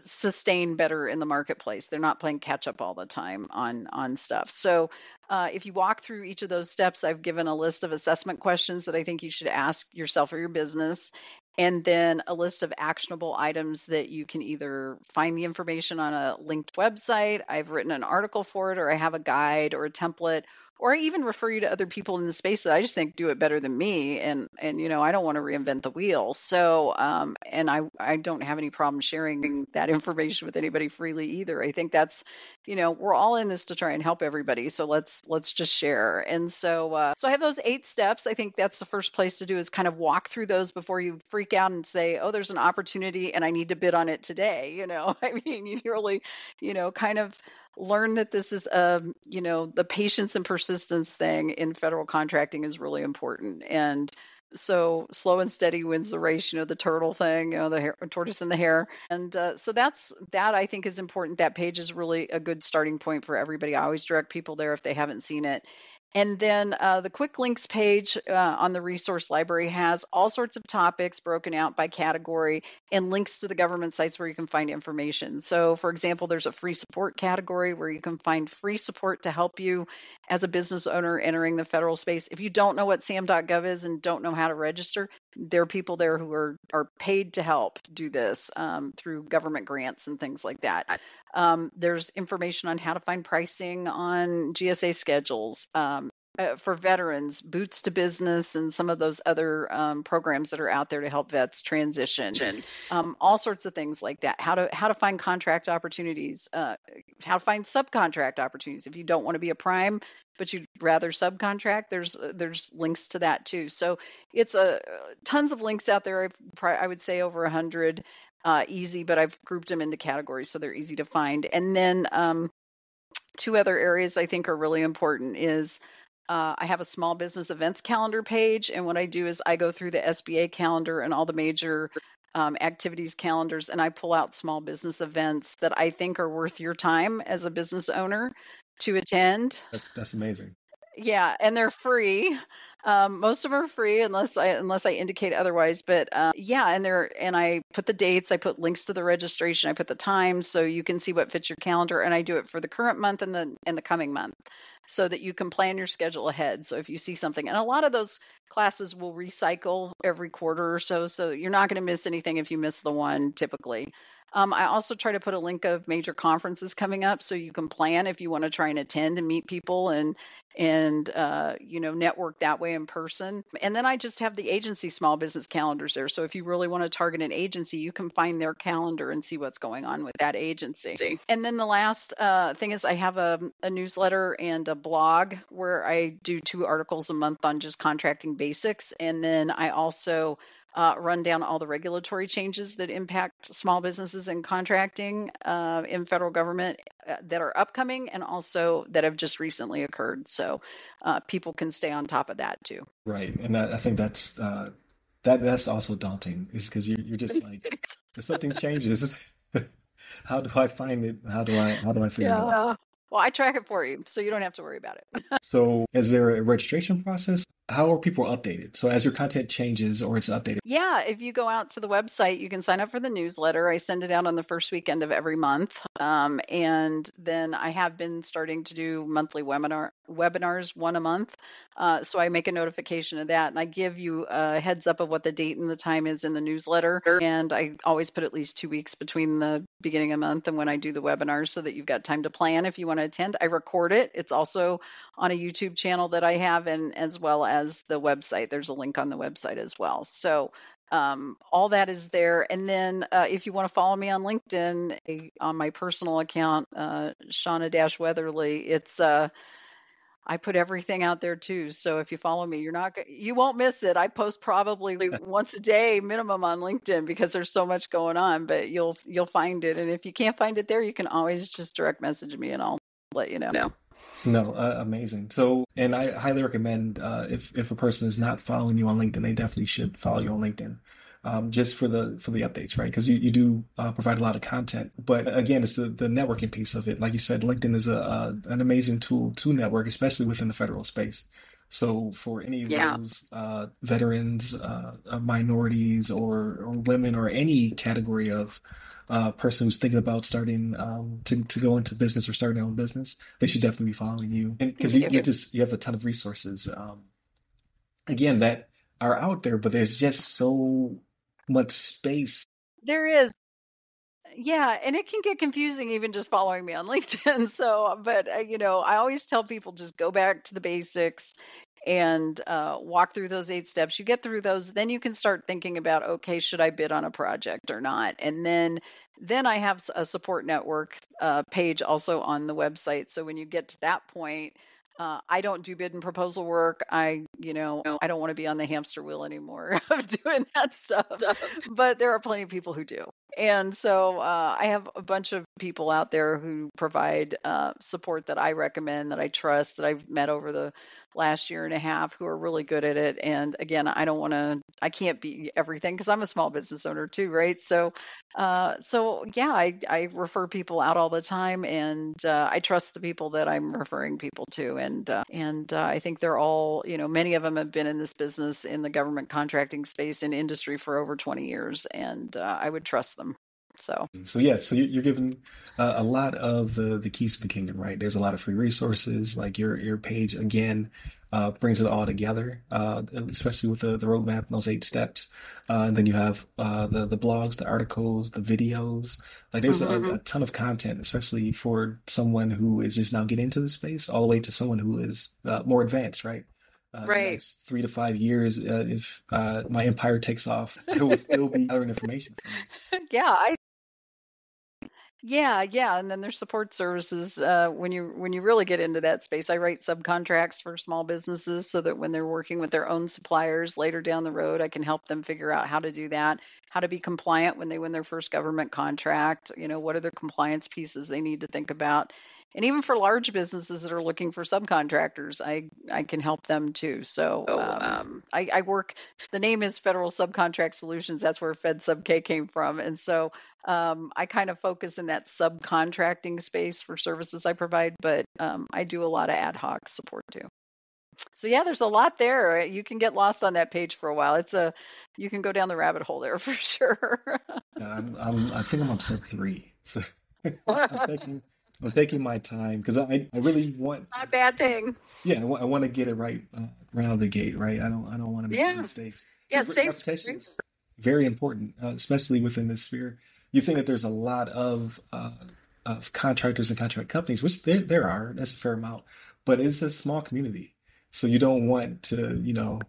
[SPEAKER 2] sustain better in the marketplace. They're not playing catch up all the time on stuff. So if you walk through each of those steps, I've given a list of assessment questions that I think you should ask yourself or your business, and then a list of actionable items that you can either find the information on a linked website, I've written an article for it, or I have a guide or a template, or I even refer you to other people in the space that I just think do it better than me. And I don't want to reinvent the wheel. So, and I don't have any problem sharing that information with anybody freely either. I think that's, we're all in this to try and help everybody. So let's just share. And so I have those 8 steps. I think that's the first place to do is kind of walk through those before you freak out and say, oh, there's an opportunity and I need to bid on it today. I mean, you really, kind of learn that this is the patience and persistence thing in federal contracting is really important. And so slow and steady wins the race, the turtle thing, the tortoise and the hare. And so that I think is important. That page is really a good starting point for everybody. I always direct people there if they haven't seen it. And then the quick links page on the resource library has all sorts of topics broken out by category and links to the government sites where you can find information. So, for example, there's a free support category where you can find free support to help you as a business owner entering the federal space. If you don't know what sam.gov is and don't know how to register, there are people there who are paid to help do this through government grants and things like that. There's information on how to find pricing on GSA schedules. For veterans, Boots to Business, and some of those other programs that are out there to help vets transition. All sorts of things like that. How to find contract opportunities, how to find subcontract opportunities. If you don't want to be a prime, but you'd rather subcontract, there's links to that too. So it's tons of links out there. I would say over 100. Easy, but I've grouped them into categories so they're easy to find. And then 2 other areas I think are really important is I have a small business events calendar page. And what I do is I go through the SBA calendar and all the major activities calendars, and I pull out small business events that I think are worth your time as a business owner to attend.
[SPEAKER 1] That's amazing.
[SPEAKER 2] Yeah, and they're free. Most of them are free unless I indicate otherwise. But yeah, and I put the dates, I put links to the registration, I put the times so you can see what fits your calendar, and I do it for the current month and the coming month, so that you can plan your schedule ahead. So if you see something, and a lot of those classes will recycle every quarter or so, so you're not going to miss anything if you miss the one typically. I also try to put a link of major conferences coming up so you can plan if you want to try and attend and meet people and network that way in person. And then I just have the agency small business calendars there. So if you really want to target an agency, you can find their calendar and see what's going on with that agency. And then the last thing is I have a newsletter and a blog where I do 2 articles a month on just contracting basics. And then I also run down all the regulatory changes that impact small businesses and contracting in federal government that are upcoming and also that have just recently occurred. So people can stay on top of that too.
[SPEAKER 1] Right. And I think that's also daunting, is because you're just like, if something changes, how do I find it? How do I figure it out?
[SPEAKER 2] Yeah. Well, I track it for you, so you don't have to worry about it.
[SPEAKER 1] So is there a registration process? How are people updated? So as your content changes or it's updated.
[SPEAKER 2] Yeah, if you go out to the website, you can sign up for the newsletter. I send it out on the first weekend of every month. And then I have been starting to do monthly webinars, one a month. So I make a notification of that and I give you a heads up of what the date and the time is in the newsletter. And I always put at least 2 weeks between the beginning of the month and when I do the webinars so that you've got time to plan if you want to attend. I record it. It's also on a YouTube channel that I have, and as well as the website. There's a link on the website as well. So all that is there. And then if you want to follow me on LinkedIn, on my personal account, Shauna-Weatherly, it's I put everything out there too. So if you follow me, you won't miss it. I post probably once a day minimum on LinkedIn because there's so much going on, but you'll find it. And if you can't find it there, you can always just direct message me and I'll let you know.
[SPEAKER 1] No, amazing. So, and I highly recommend if a person is not following you on LinkedIn, they definitely should follow you on LinkedIn, just for the updates, right? Because you do provide a lot of content. But again, it's the networking piece of it. Like you said, LinkedIn is an amazing tool to network, especially within the federal space. So for any of those veterans, minorities, or women, or any category of person who's thinking about starting to go into business or starting their own business, they should definitely be following you. And because you have a ton of resources, again, that are out there, but there's just so much space.
[SPEAKER 2] There is. Yeah, and it can get confusing even just following me on LinkedIn. So, but I always tell people just go back to the basics and walk through those 8 steps. You get through those, then you can start thinking about, okay, should I bid on a project or not? And then I have a support network page also on the website. So when you get to that point, I don't do bid and proposal work. I don't want to be on the hamster wheel anymore of doing that stuff. But there are plenty of people who do. And so I have a bunch of people out there who provide support that I recommend, that I trust, that I've met over the last year and a half, who are really good at it. And again, I can't be everything because I'm a small business owner too, right? So yeah, I refer people out all the time, and I trust the people that I'm referring people to, and I think they're all, many of them have been in this business, in the government contracting space, in industry for over 20 years, and I would trust them. So
[SPEAKER 1] So yeah, so you're given a lot of the keys to the kingdom, right? There's a lot of free resources. Like your page again brings it all together, especially with the roadmap and those 8 steps. And then you have the blogs, the articles, the videos. Like there's a ton of content, especially for someone who is just now getting into the space, all the way to someone who is more advanced, right? The
[SPEAKER 2] right.
[SPEAKER 1] next 3 to 5 years, if my empire takes off, there will still be gathering information from you.
[SPEAKER 2] Yeah, yeah, and then there's support services when you really get into that space. I write subcontracts for small businesses so that when they're working with their own suppliers later down the road, I can help them figure out how to do that, how to be compliant when they win their first government contract. What are the compliance pieces they need to think about? And even for large businesses that are looking for subcontractors, I can help them too. So I work. The name is Federal Subcontract Solutions. That's where FedSubK came from, and so I kind of focus in that subcontracting space for services I provide, but I do a lot of ad hoc support too. So yeah, there's a lot there. You can get lost on that page for a while. You can go down the rabbit hole there for sure.
[SPEAKER 1] I think I'm on step three. So I'm taking, I'm taking my time because I really want
[SPEAKER 2] Not
[SPEAKER 1] to,
[SPEAKER 2] a bad thing.
[SPEAKER 1] yeah, I want to get it right right out of the gate, right? I don't want to make any
[SPEAKER 2] Yeah.
[SPEAKER 1] mistakes
[SPEAKER 2] Yeah,
[SPEAKER 1] because
[SPEAKER 2] it saves.
[SPEAKER 1] reputation is very important, especially within this sphere. You think that there's a lot of contractors and contract companies, which there are, that's a fair amount, but it's a small community, so you don't want to,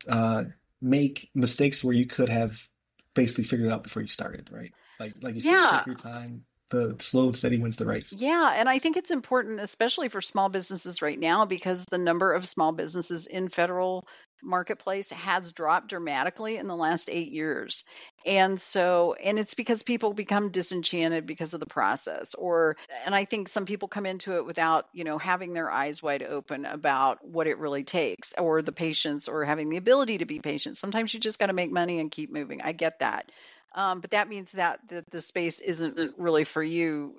[SPEAKER 1] uh, make mistakes where you could have basically figured it out before you started, right? Like you said,
[SPEAKER 2] Yeah.
[SPEAKER 1] take your time. The slow and steady wins the race.
[SPEAKER 2] Yeah, and I think it's important, especially for small businesses right now, because the number of small businesses in federal marketplace has dropped dramatically in the last 8 years. And it's because people become disenchanted because of the process, and I think some people come into it without, having their eyes wide open about what it really takes, or the patience, or having the ability to be patient. Sometimes you just got to make money and keep moving. I get that. But that means that the space isn't really for you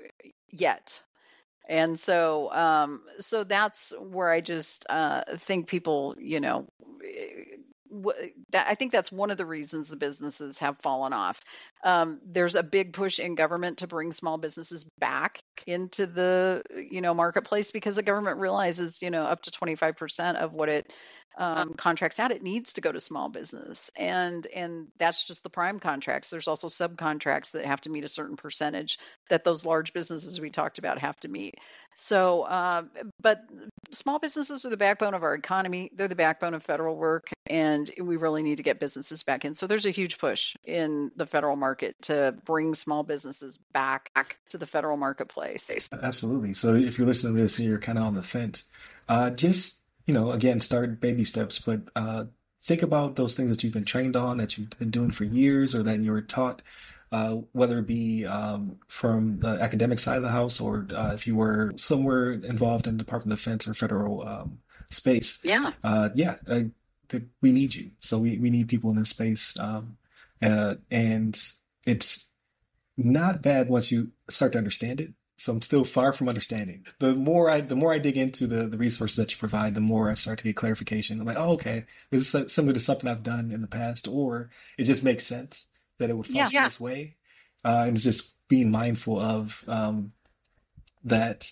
[SPEAKER 2] yet. And so that's where I just think people, that I think that's one of the reasons the businesses have fallen off. There's a big push in government to bring small businesses back into the marketplace, because the government realizes up to 25% of what it contracts out, it needs to go to small business, and that's just the prime contracts. There's also subcontracts that have to meet a certain percentage that those large businesses we talked about have to meet. So, but small businesses are the backbone of our economy. They're the backbone of federal work, and we really need to get businesses back in. So there's a huge push in the federal market to bring small businesses back to the federal marketplace.
[SPEAKER 1] Absolutely. So if you're listening to this and you're kind of on the fence, just, again, start baby steps, but think about those things that you've been trained on, that you've been doing for years, or that you were taught, whether it be from the academic side of the house, or if you were somewhere involved in Department of Defense or federal space.
[SPEAKER 2] Yeah.
[SPEAKER 1] Yeah, we need you. So we need people in this space. And it's not bad once you start to understand it. So I'm still far from understanding. The more I dig into the resources that you provide, the more I start to get clarification. I'm like, oh, okay, this is similar to something I've done in the past, or it just makes sense that it would
[SPEAKER 2] Yeah.
[SPEAKER 1] function this way. And it's just being mindful of that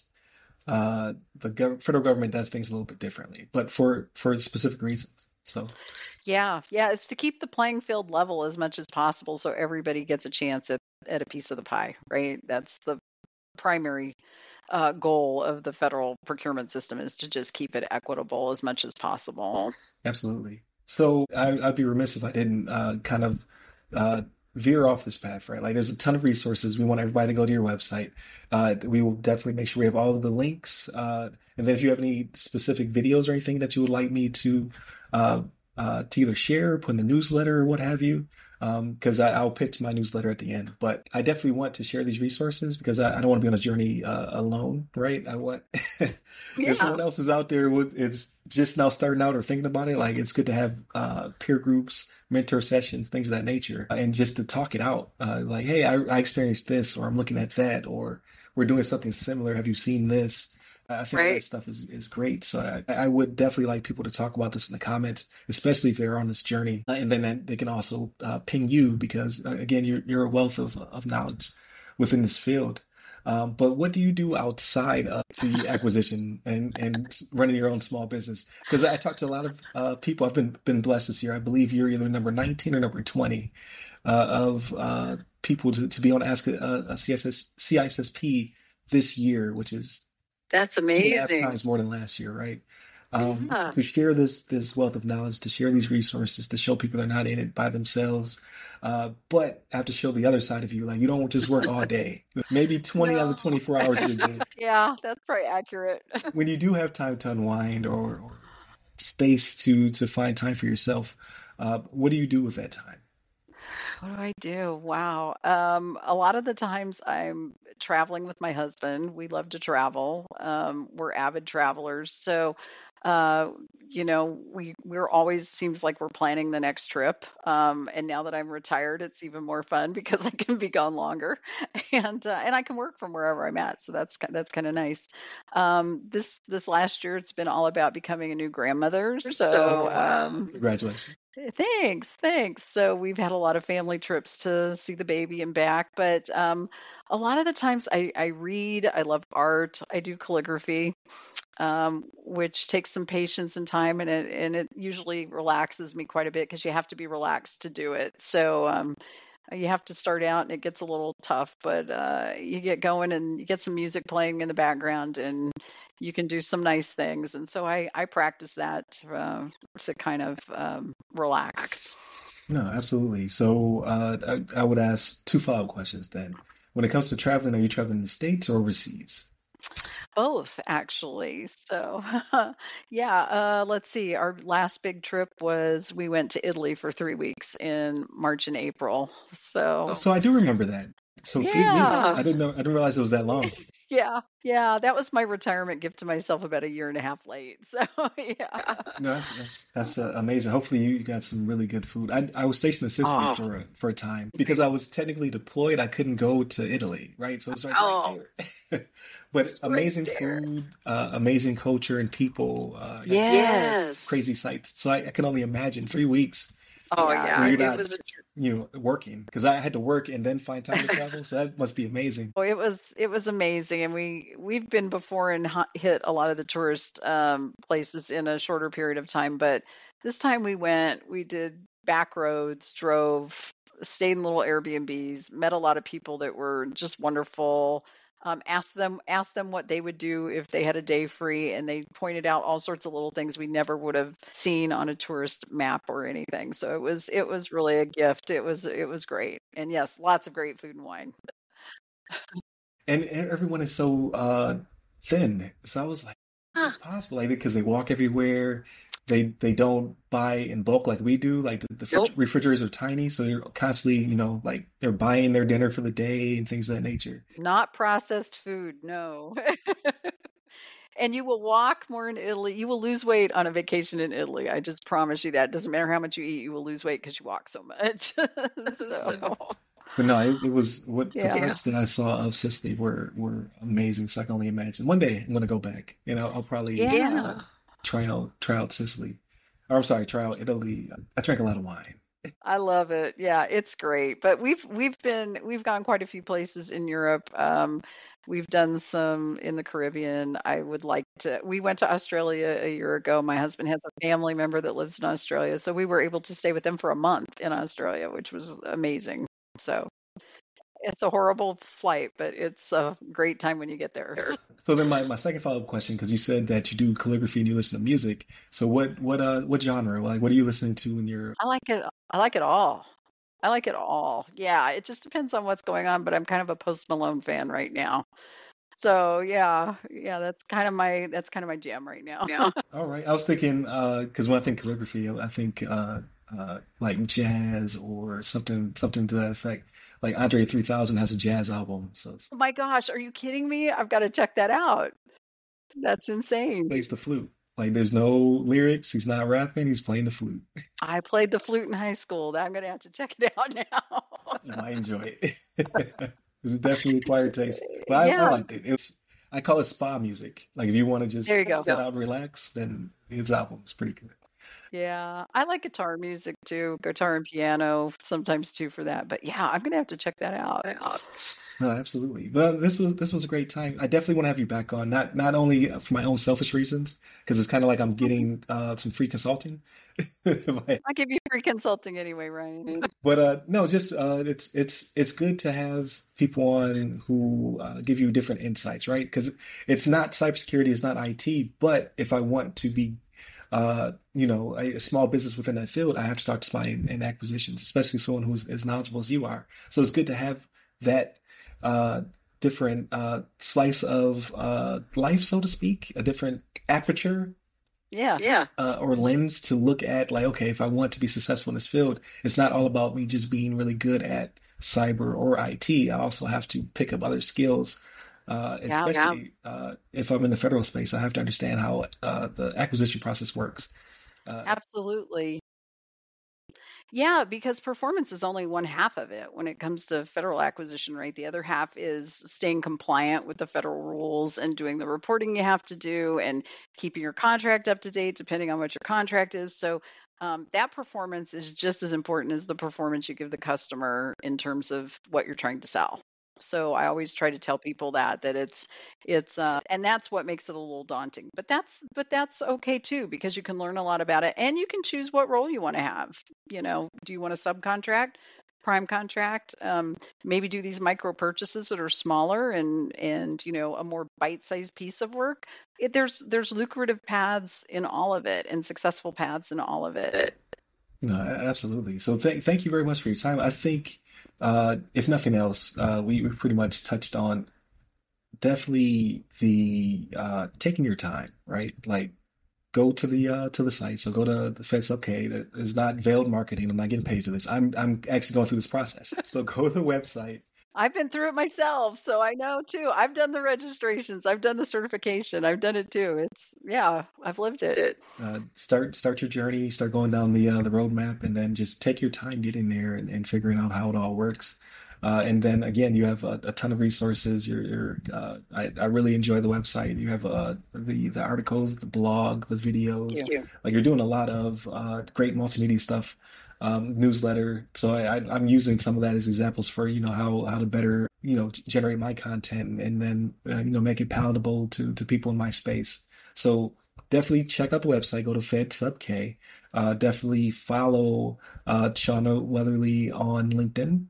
[SPEAKER 1] the federal government does things a little bit differently, but for specific reasons. So
[SPEAKER 2] Yeah, yeah, it's to keep the playing field level as much as possible so everybody gets a chance at a piece of the pie, right? That's the primary goal of the federal procurement system is to just keep it equitable as much as possible.
[SPEAKER 1] absolutely. So I'd be remiss if I didn't kind of uh, veer off this path, right? Like there's a ton of resources. We want everybody to go to your website. We will definitely make sure we have all of the links. And then if you have any specific videos or anything that you would like me uh, to either share, put in the newsletter or what have you, because I'll pitch my newsletter at the end. But I definitely want to share these resources because I don't want to be on this journey alone, right? I want if
[SPEAKER 2] Yeah,
[SPEAKER 1] someone else is out there with it's just now starting out or thinking about it, like it's good to have peer groups, mentor sessions, things of that nature, and just to talk it out. Like, hey, I experienced this, or I'm looking at that, or we're doing something similar. Have you seen this? I think that
[SPEAKER 2] right,
[SPEAKER 1] stuff is great. So I would definitely like people to talk about this in the comments, especially if they're on this journey. And then they can also ping you because, again, you're a wealth of knowledge within this field. But what do you do outside of the acquisition and running your own small business? Because I talked to a lot of people. I've been blessed this year. I believe you're either number 19 or number 20 of people to be on Ask a CISSP this year, which is
[SPEAKER 2] that's
[SPEAKER 1] 2.5
[SPEAKER 2] amazing.
[SPEAKER 1] times more than last year, right?
[SPEAKER 2] Yeah,
[SPEAKER 1] To share this wealth of knowledge, to share these resources, to show people they're not in it by themselves, but I have to show the other side of you. Like you don't just work all day, maybe 20 out of
[SPEAKER 2] no,
[SPEAKER 1] the 24 hours of the day.
[SPEAKER 2] yeah, that's probably accurate.
[SPEAKER 1] When you do have time to unwind or space to find time for yourself, what do you do with that time?
[SPEAKER 2] What do I do? Wow. A lot of the times I'm traveling with my husband. We love to travel. We're avid travelers. So, uh, we're always seems like we're planning the next trip. And now that I'm retired, it's even more fun because I can be gone longer and I can work from wherever I'm at. So that's kind of nice. This last year, it's been all about becoming a new grandmother.
[SPEAKER 1] Oh,
[SPEAKER 2] So,
[SPEAKER 1] wow. Congratulations.
[SPEAKER 2] thanks, thanks. So we've had a lot of family trips to see the baby and back, but a lot of the times I read. I love art. I do calligraphy, which takes some patience and time, and it usually relaxes me quite a bit because you have to be relaxed to do it. So you have to start out, and it gets a little tough, but you get going, and you get some music playing in the background, and you can do some nice things. And so I practice that to kind of relax.
[SPEAKER 1] No, absolutely. So I would ask two follow-up questions then. When it comes to traveling, are you traveling in the States or overseas?
[SPEAKER 2] Both, actually. So, yeah, let's see. Our last big trip was we went to Italy for 3 weeks in March and April.
[SPEAKER 1] Oh,
[SPEAKER 2] So,
[SPEAKER 1] so I do remember that. So 3 weeks.
[SPEAKER 2] yeah,
[SPEAKER 1] I didn't know. I didn't realize it was that long.
[SPEAKER 2] yeah, yeah. That was my retirement gift to myself about a year and a half late. So, yeah.
[SPEAKER 1] No, that's amazing. Hopefully you got some really good food. I was stationed in Sicily
[SPEAKER 2] Oh,
[SPEAKER 1] for a time because I was technically deployed. I couldn't go to Italy, right? So it's right
[SPEAKER 2] oh,
[SPEAKER 1] there. But
[SPEAKER 2] it's right
[SPEAKER 1] amazing
[SPEAKER 2] there.
[SPEAKER 1] food, amazing culture and people,
[SPEAKER 2] Yes.
[SPEAKER 1] crazy sights. So I can only imagine 3 weeks
[SPEAKER 2] Oh,
[SPEAKER 1] where
[SPEAKER 2] yeah.
[SPEAKER 1] you're
[SPEAKER 2] It
[SPEAKER 1] not,
[SPEAKER 2] was a
[SPEAKER 1] working because I had to work and then find time to travel. So that must be amazing.
[SPEAKER 2] Oh, it was amazing, and we've been before and hit a lot of the tourist places in a shorter period of time, but this time we went, we did back roads, drove, stayed in little Airbnbs, met a lot of people that were just wonderful. Asked them what they would do if they had a day free, and they pointed out all sorts of little things we never would have seen on a tourist map or anything. So it was really a gift. It was great, and yes, lots of great food and wine.
[SPEAKER 1] And everyone is so thin. So I was like, is this possible? Like because they walk everywhere. They don't buy in bulk like we do. Like the
[SPEAKER 2] Nope.
[SPEAKER 1] refrigerators are tiny, so they're constantly, like they're buying their dinner for the day and things of that nature.
[SPEAKER 2] Not processed food, no. And you will walk more in Italy. You will lose weight on a vacation in Italy. I just promise you that. Doesn't matter how much you eat, you will lose weight because you walk so much. So,
[SPEAKER 1] But no, it was what the
[SPEAKER 2] yeah.
[SPEAKER 1] parts that I saw of Sicily were amazing. So I can only imagine. One day I'm gonna go back. I'll probably
[SPEAKER 2] Yeah.
[SPEAKER 1] try out Sicily. Or I'm sorry, try out Italy. I drank a lot of wine.
[SPEAKER 2] I love it. Yeah, it's great. But we've gone quite a few places in Europe. We've done some in the Caribbean. I would like to. We went to Australia a year ago. My husband has a family member that lives in Australia, so we were able to stay with them for a month in Australia, which was amazing. So it's a horrible flight, but it's a great time when you get there.
[SPEAKER 1] So then my second follow-up question, because you said that you do calligraphy and you listen to music. So what genre? Like what are you listening to in your
[SPEAKER 2] I like it. I like it all. I like it all. Yeah, it just depends on what's going on, but I'm kind of a Post Malone fan right now. So yeah, yeah, that's kind of my jam right now.
[SPEAKER 1] All right. I was thinking, because when I think calligraphy, I think like jazz or something to that effect. Like Andre 3000 has a jazz album, so it
[SPEAKER 2] Oh my gosh, are you kidding me? I've got to check that out. That's insane.
[SPEAKER 1] plays the flute. Like there's no lyrics. He's not rapping. He's playing the flute.
[SPEAKER 2] I played the flute in high school. I'm gonna have to check it out now.
[SPEAKER 1] No, I enjoy it. It's definitely acquired taste, but I
[SPEAKER 2] Yeah,
[SPEAKER 1] liked it. I call it spa music. Like if you want to
[SPEAKER 2] there
[SPEAKER 1] just
[SPEAKER 2] you go.
[SPEAKER 1] sit out and relax, then his album's pretty good.
[SPEAKER 2] Yeah, I like guitar music too, guitar and piano sometimes too for that. But yeah, I'm gonna have to check that out.
[SPEAKER 1] No, absolutely. But this was a great time. I definitely want to have you back on, not only for my own selfish reasons, because it's kind of like I'm getting some free consulting, but,
[SPEAKER 2] I'll give you free consulting anyway, Ryan.
[SPEAKER 1] no, just it's good to have people on who give you different insights, right? Because it's not cybersecurity, it's not IT, but if I want to be a small business within that field, I have to talk to somebody in acquisitions, especially someone who's as knowledgeable as you are. So it's good to have that uh, different slice of life, so to speak, a different aperture
[SPEAKER 2] Yeah,
[SPEAKER 1] or lens to look at. Like, okay, if I want to be successful in this field, it's not all about me just being really good at cyber or IT. I also have to pick up other skills.
[SPEAKER 2] yeah,
[SPEAKER 1] Especially if I'm in the federal space, I have to understand how the acquisition process works. Uh,
[SPEAKER 2] absolutely. Yeah, because performance is only one half of it when it comes to federal acquisition, right? The other half is staying compliant with the federal rules and doing the reporting you have to do and keeping your contract up to date, depending on what your contract is. So that performance is just as important as the performance you give the customer in terms of what you're trying to sell. So I always try to tell people that it's and that's what makes it a little daunting. But that's okay too because you can learn a lot about it and you can choose what role you want to have. Do you want to subcontract, prime contract, maybe do these micro purchases that are smaller and a more bite-sized piece of work? There's lucrative paths in all of it and successful paths in all of it.
[SPEAKER 1] no, absolutely. So thank you very much for your time. I think, if nothing else, we've pretty much touched on definitely the taking your time, right? Like go to the site. So go to the FedSubK. That is not veiled marketing. I'm not getting paid for this. I'm actually going through this process. So go to the website.
[SPEAKER 2] I've been through it myself, so I know too. I've done the registrations, I've done the certification, I've done it too. Yeah, I've lived it.
[SPEAKER 1] Start your journey. Start going down the roadmap, and then just take your time getting there and figuring out how it all works. And then again, you have a ton of resources. I really enjoy the website. You have the articles, the blog, the videos.
[SPEAKER 2] Thank you.
[SPEAKER 1] Like you're doing a lot of great multimedia stuff, newsletter. So I'm using some of that as examples for how to better generate my content and then make it palatable to people in my space. So definitely check out the website. Go to FedSubK. Definitely follow Shauna Weatherly on LinkedIn.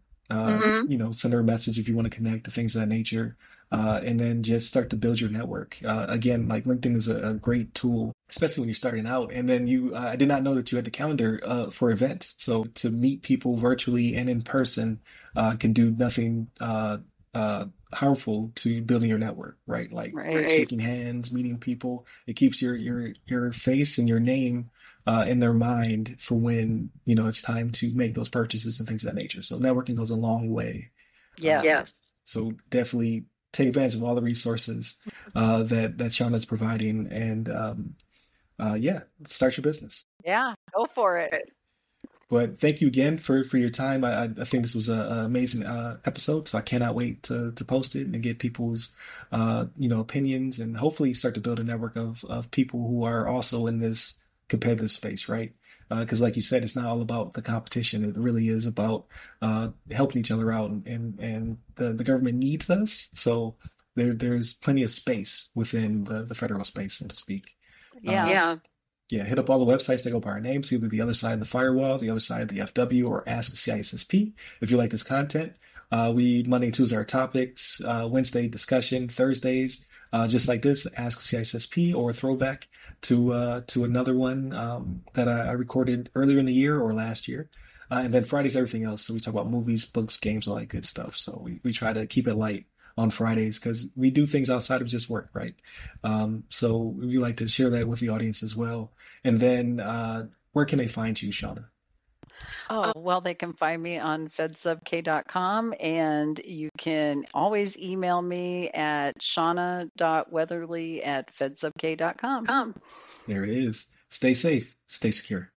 [SPEAKER 1] Send her a message if you want to connect to things of that nature. And then just start to build your network. Again, like LinkedIn is a great tool, especially when you're starting out. And then I did not know that you had the calendar for events. So to meet people virtually and in person can do nothing harmful to building your network, right? Like
[SPEAKER 2] Right.
[SPEAKER 1] shaking hands, meeting people. It keeps your face and your name in their mind for when it's time to make those purchases and things of that nature. So networking goes a long way.
[SPEAKER 2] Yes.
[SPEAKER 1] So definitely take advantage of all the resources that Shauna's providing, and yeah, start your business.
[SPEAKER 2] Yeah, go for it.
[SPEAKER 1] But thank you again for your time. I think this was an amazing episode, so I cannot wait to post it and get people's opinions, and hopefully start to build a network of people who are also in this competitive space, right? Because, like you said, it's not all about the competition. It really is about helping each other out, and the government needs us. So there's plenty of space within the federal space, so to speak.
[SPEAKER 2] Yeah.
[SPEAKER 1] Yeah, hit up all the websites that go by our names, either the other side of the firewall, the other side of the FW, or Ask CISSP. If you like this content, we Monday and Tuesday are topics, Wednesday discussion, Thursdays just like this, Ask CISSP, or a throwback to another one that I recorded earlier in the year or last year. And then Friday's everything else. So we talk about movies, books, games, all that good stuff. So we try to keep it light on Fridays because we do things outside of just work, right? So we like to share that with the audience as well. And then where can they find you, Shauna?
[SPEAKER 2] Oh, well, they can find me on FedSubK.com, and you can always email me at shauna.weatherly@FedSubK.com.
[SPEAKER 1] There it is. Stay safe, stay secure.